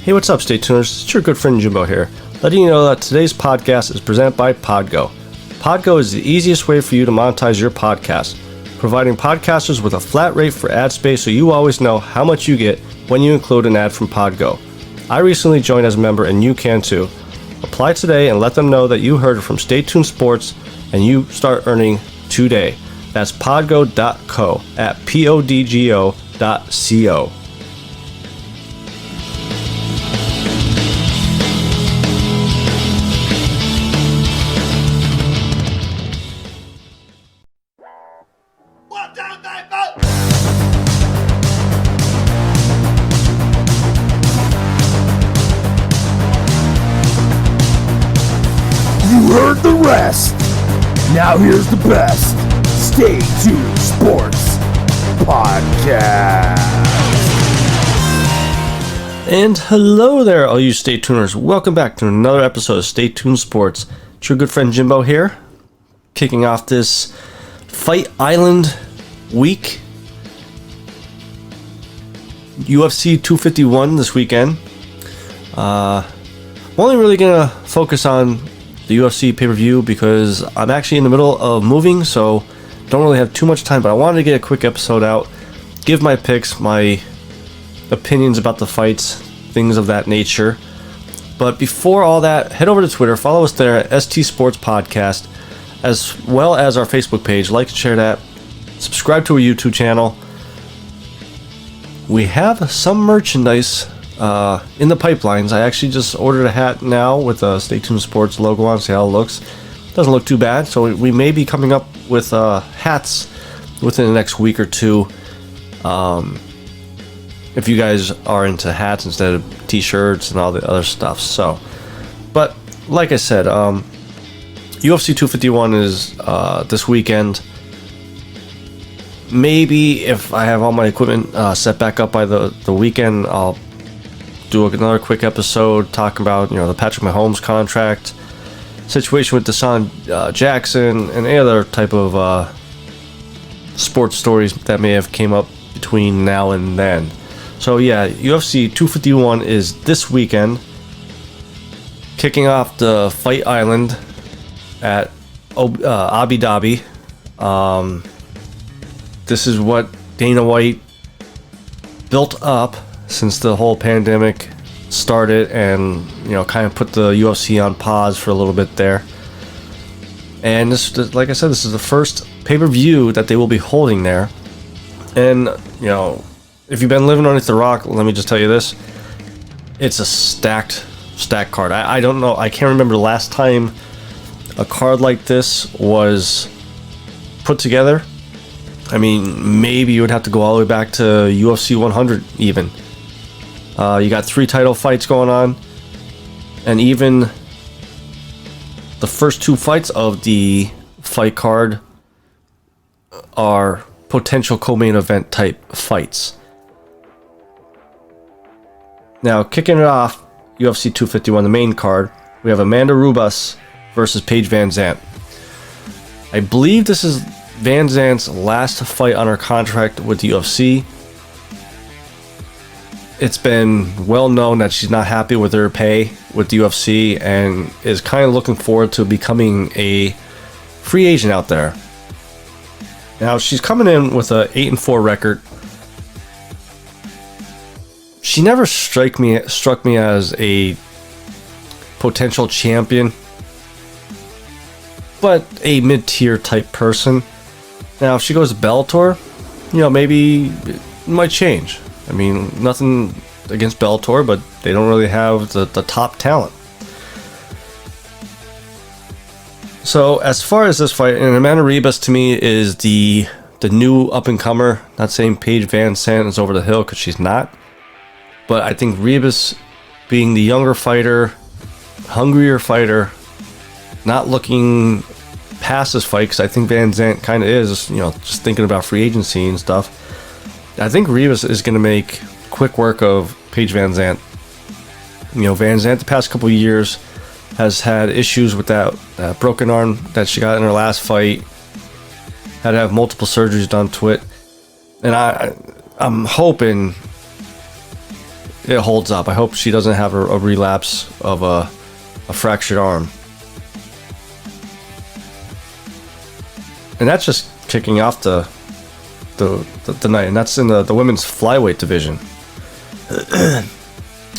Hey, what's up, Stay Tuners? It's your good friend Jimbo here, letting you know that today's podcast is presented by Podgo. Podgo is the easiest way for you to monetize your podcast, providing podcasters with a flat rate for ad space so you always know how much you get when you include an ad from Podgo. I recently joined as a member and you can too. Apply today and let them know that you heard from Stay Tuned Sports and you start earning today. That's podgo.co at podgo.co. You heard the rest. Now here's the best Stay Tuned Sports Podcast. And hello there, all you Stay Tuners. Welcome back to another episode of Stay Tuned Sports. It's your good friend Jimbo here, kicking off this Fight Island week. UFC 251 this weekend. I'm only really going to focus on the UFC pay-per-view because I'm actually in the middle of moving, so don't really have too much time, but I wanted to get a quick episode out, give my picks, my opinions about the fights, things of that nature. But before all that, head over to Twitter, follow us there at ST Sports Podcast, as well as our Facebook page. Like and share that. Subscribe to our YouTube channel. We have some merchandise in the pipelines. I actually just ordered a hat now with a Stay Tuned Sports logo on, see how it looks. Doesn't look too bad, so we may be coming up with hats within the next week or two. If you guys are into hats instead of t-shirts and all the other stuff. So, but like I said, UFC 251 is this weekend. Maybe if I have all my equipment set back up by the weekend, I'll do another quick episode talking about, the Patrick Mahomes contract situation with Deshaun Jackson and any other type of sports stories that may have came up between now and then. So yeah, UFC 251 is this weekend, kicking off the Fight Island at Abu Dhabi. This is what Dana White built up since the whole pandemic started, and kind of put the UFC on pause for a little bit there. And this, like I said, this is the first pay-per-view that they will be holding there. And if you've been living underneath the rock, let me just tell you this: it's a stacked card. I don't know, I can't remember the last time a card like this was put together. I mean, maybe you would have to go all the way back to UFC 100 even. You got 3 title fights going on, and even the first 2 fights of the fight card are potential co-main event type fights. Now, kicking it off, UFC 251, the main card, we have Amanda Ribas versus Paige VanZant. I believe this is VanZant's last fight on her contract with the UFC. It's been well known that she's not happy with her pay with the UFC and is kind of looking forward to becoming a free agent out there. Now, she's coming in with a 8-4 record. She never struck me as a potential champion, but a mid-tier type person. Now, if she goes to Bellator, maybe it might change. I mean, nothing against Bellator, but they don't really have the top talent. So, as far as this fight, and Amanda Ribas to me is the new up-and-comer. Not saying Paige VanZant is over the hill, because she's not. But I think Ribas, being the younger fighter, hungrier fighter, not looking past this fight, because I think VanZant kind of is, just thinking about free agency and stuff. I think Ribas is going to make quick work of Paige VanZant. VanZant the past couple of years has had issues with that broken arm that she got in her last fight. Had to have multiple surgeries done to it. And I'm hoping it holds up. I hope she doesn't have a relapse of a fractured arm. And that's just kicking off the night, and that's in the women's flyweight division.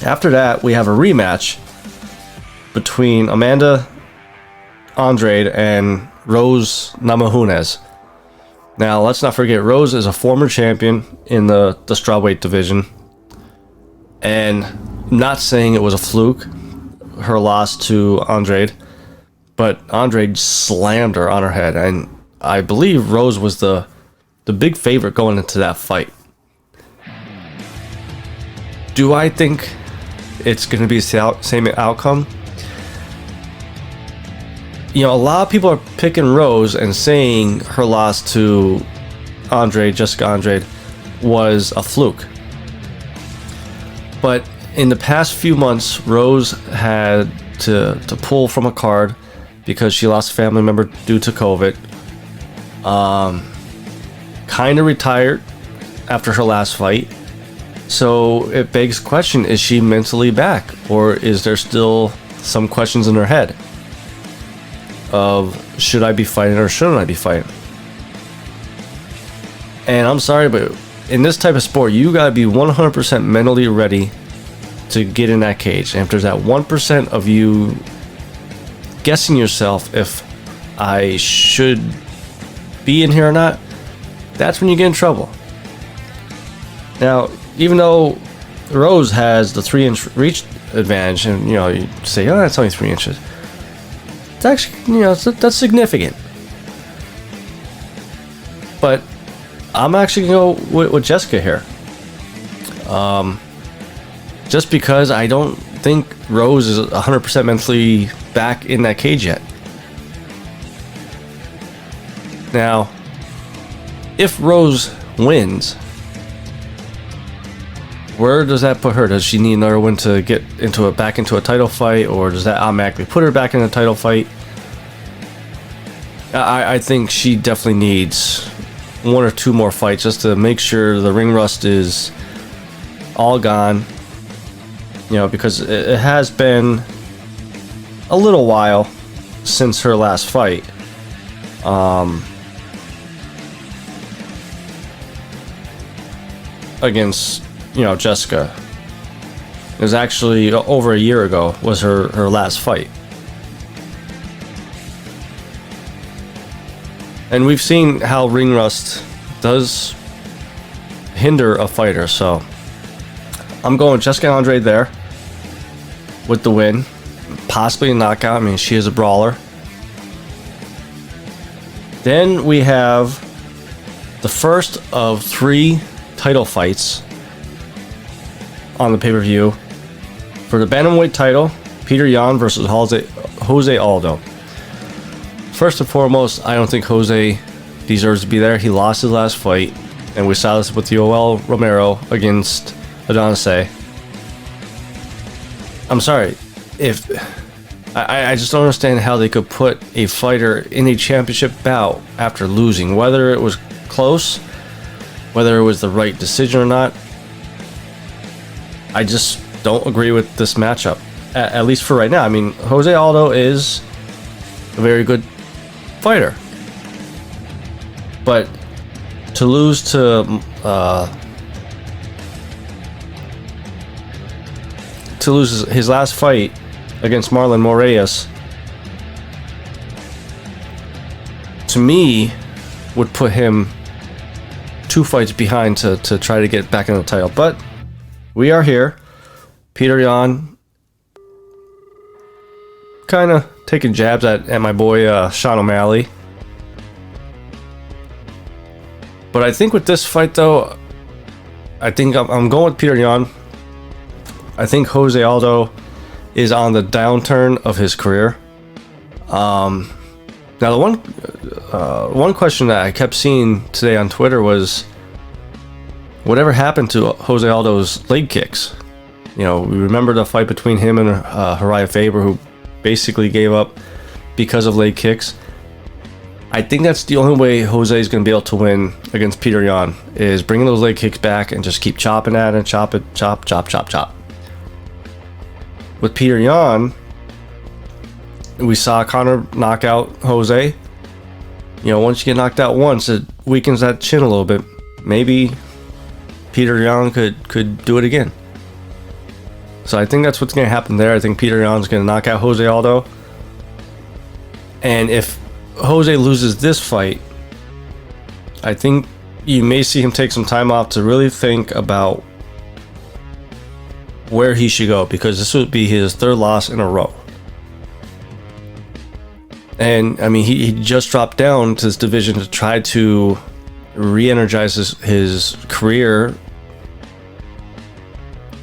After that, we have a rematch between Amanda Andrade and Rose Namajunas. Now, let's not forget, Rose is a former champion in the strawweight division. And I'm not saying it was a fluke, her loss to Andrade, but Andrade slammed her on her head. And I believe Rose was the big favorite going into that fight. Do I think it's going to be the same outcome? You know, a lot of people are picking Rose and saying her loss to Jessica Andrade, was a fluke. But in the past few months, Rose had to pull from a card because she lost a family member due to COVID. Kind of retired after her last fight. So it begs the question, is she mentally back? Or is there still some questions in her head of, should I be fighting or shouldn't I be fighting? And I'm sorry, but in this type of sport, you gotta be 100% mentally ready to get in that cage. And if there's that 1% of you guessing yourself if I should be in here or not, that's when you get in trouble. Now, even though Rose has the 3-inch reach advantage, and you know, you say, oh, that's only 3 inches. It's actually, you know, that's significant. But I'm actually gonna go with Jessica here. Just because I don't think Rose is 100% mentally back in that cage yet. Now, if Rose wins, where does that put her? Does she need another win to get back into a title fight, or does that automatically put her back in a title fight? I think she definitely needs 1 or 2 more fights just to make sure the ring rust is all gone. You know, because it has been a little while since her last fight. Against, you know, Jessica. It was actually over a year ago was her last fight. And we've seen how ring rust does hinder a fighter, so I'm going Jessica Andrade there with the win. Possibly a knockout. I mean, she is a brawler. Then we have the first of 3 title fights on the pay-per-view. For the bantamweight title, Peter Yan versus Jose Aldo. First and foremost, I don't think Jose deserves to be there. He lost his last fight, and we saw this with Yoel Romero against Adonis. I'm sorry, if I just don't understand how they could put a fighter in a championship bout after losing, whether it was close, whether it was the right decision or not. I just don't agree with this matchup, at least for right now. I mean, Jose Aldo is a very good fighter, but to lose to his last fight against Marlon Moraes, to me, would put him 2 fights behind to try to get back in the title. But we are here. Peter Yan kind of taking jabs at my boy Sean O'Malley. But I think with this fight, though, I think I'm going with Peter Yan. I think Jose Aldo is on the downturn of his career. Now, the one question that I kept seeing today on Twitter was, whatever happened to Jose Aldo's leg kicks? You know, we remember the fight between him and Uriah Faber, who basically gave up because of leg kicks. I think that's the only way Jose is going to be able to win against Peter Yan, is bringing those leg kicks back and just keep chopping at it, chop, chop, chop, chop. with Peter Yan, we saw Conor knock out Jose. Once you get knocked out once, it weakens that chin a little bit. Maybe Peter Yan could do it again. So I think that's what's going to happen there. I think Peter Yan's going to knock out Jose Aldo. And if Jose loses this fight, I think you may see him take some time off to really think about where he should go, because this would be his third loss in a row. And I mean, he just dropped down to this division to try to re-energize his career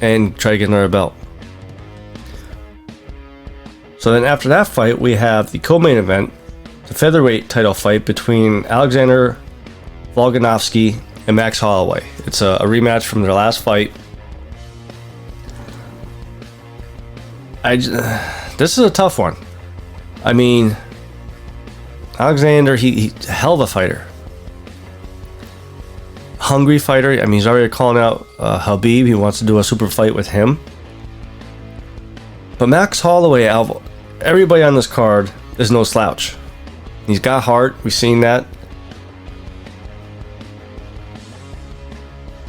and try to get another belt. So then after that fight, we have the co-main event, the featherweight title fight between Alexander Volkanovski and Max Holloway. It's a rematch from their last fight. This is a tough one. I mean, Alexander, he's a hell of a fighter. Hungry fighter. I mean, he's already calling out Khabib. He wants to do a super fight with him. But Max Holloway, out of everybody on this card, is no slouch. He's got heart. We've seen that.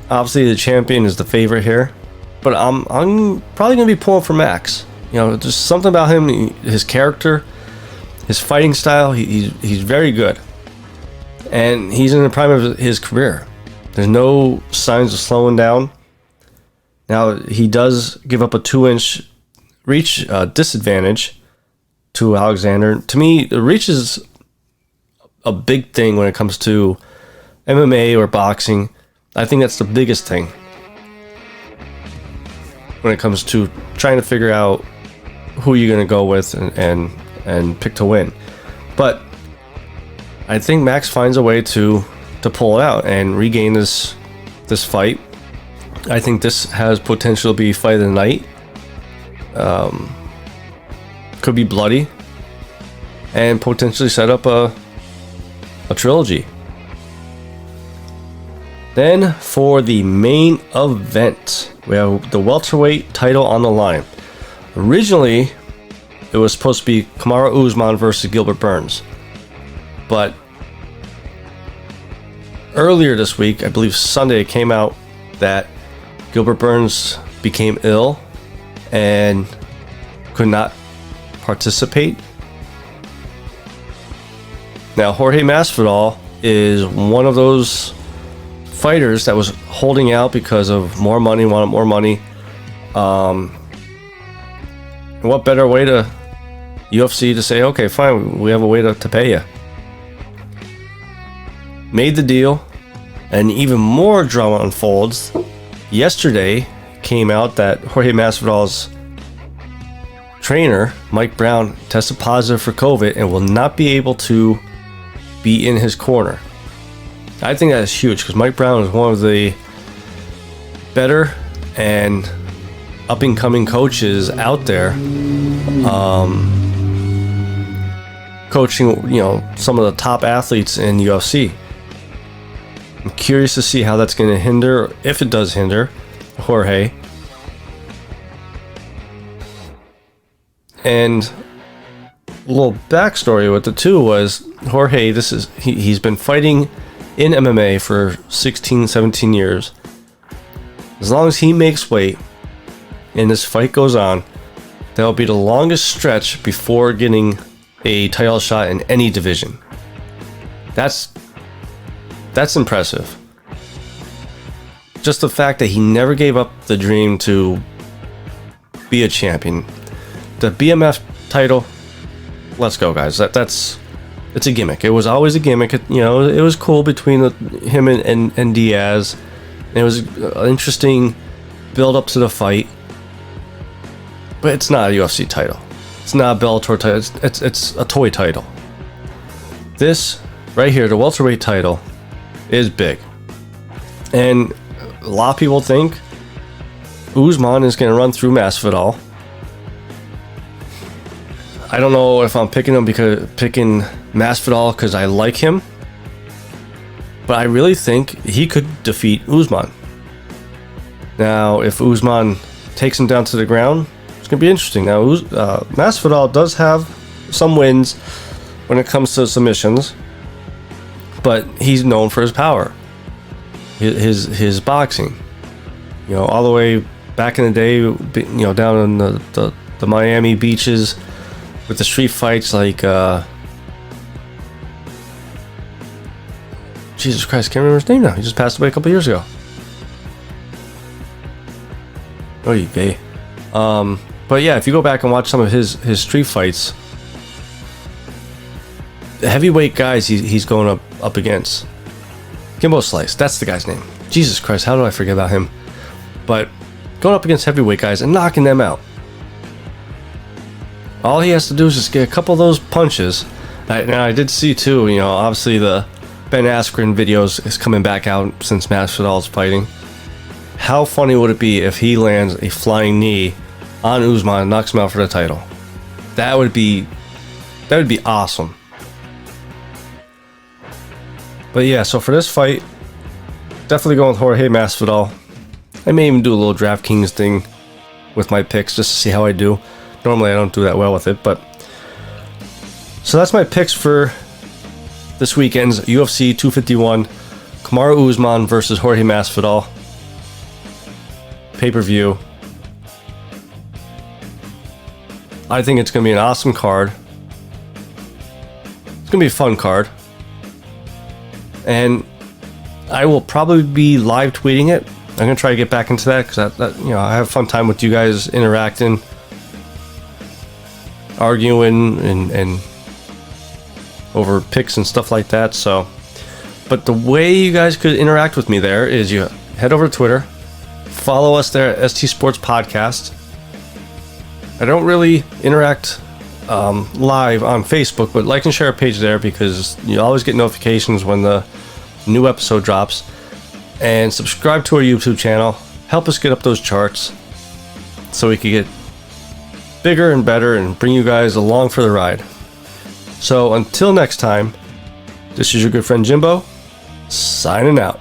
Obviously, the champion is the favorite here. But I'm probably going to be pulling for Max. There's something about him, his character, his fighting style. He's very good. And he's in the prime of his career. There's no signs of slowing down. Now, he does give up a 2-inch reach disadvantage to Alexander. To me, the reach is a big thing when it comes to MMA or boxing. I think that's the biggest thing when it comes to trying to figure out who you're going to go with and pick to win. But I think Max finds a way to pull it out and regain this fight. I think this has potential to be fight of the night. Could be bloody and potentially set up a trilogy. Then for the main event, we have the welterweight title on the line. Originally, it was supposed to be Kamaru Usman versus Gilbert Burns, but earlier this week, I believe Sunday, it came out that Gilbert Burns became ill and could not participate. Now, Jorge Masvidal is one of those fighters that was holding out because of more money, wanted more money. What better way to UFC to say, okay, fine, we have a way to pay you. Made the deal, and even more drama unfolds. Yesterday came out that Jorge Masvidal's trainer, Mike Brown, tested positive for COVID and will not be able to be in his corner. I think that is huge because Mike Brown is one of the better and up-and-coming coaches out there, coaching some of the top athletes in UFC. I'm curious to see how that's going to hinder, if it does hinder, Jorge. And a little backstory with the two was Jorge, he's been fighting in MMA for 16, 17 years. As long as he makes weight and this fight goes on, that'll be the longest stretch before getting a title shot in any division. That's impressive. Just the fact that he never gave up the dream to be a champion. The BMF title, let's go, guys. It's a gimmick. It was always a gimmick. It was cool between him and Diaz. And it was an interesting build up to the fight. But it's not a UFC title. It's not a Bellator title. It's a toy title. This right here, the welterweight title, is big. And a lot of people think Guzman is going to run through Masvidal. I don't know if I'm picking Masvidal because I like him, but I really think he could defeat Guzman. Now, if Guzman takes him down to the ground, it's gonna be interesting. Now, Masvidal does have some wins when it comes to submissions, but he's known for his power, his boxing. You know, all the way back in the day, you know, down in the Miami beaches with the street fights, like Jesus Christ, can't remember his name now. He just passed away a couple years ago. Oh, you gay. But yeah, if you go back and watch some of his street fights, the heavyweight guys he's going up against. Jimbo Slice, that's the guy's name. Jesus Christ, how do I forget about him? But going up against heavyweight guys and knocking them out. All he has to do is just get a couple of those punches. Now, I did see too, you know, obviously the Ben Askren videos is coming back out since Masvidal's fighting. How funny would it be if he lands a flying knee on Guzman and knocks him out for the title? That would be awesome. But yeah, so for this fight, definitely going with Jorge Masvidal. I may even do a little DraftKings thing with my picks just to see how I do. Normally I don't do that well with it, but so that's my picks for this weekend's UFC 251, Kamaru Usman versus Jorge Masvidal pay-per-view. I think it's going to be an awesome card. It's going to be a fun card. And I will probably be live tweeting it. I'm going to try to get back into that because that, you know, I have a fun time with you guys interacting, arguing and over picks and stuff like that. So, but the way you guys could interact with me there is you head over to Twitter, follow us there at ST Sports Podcast. I don't really interact live on Facebook, but like and share our page there because you always get notifications when the new episode drops. And subscribe to our YouTube channel. Help us get up those charts so we can get bigger and better and bring you guys along for the ride. So until next time, this is your good friend Jimbo, signing out.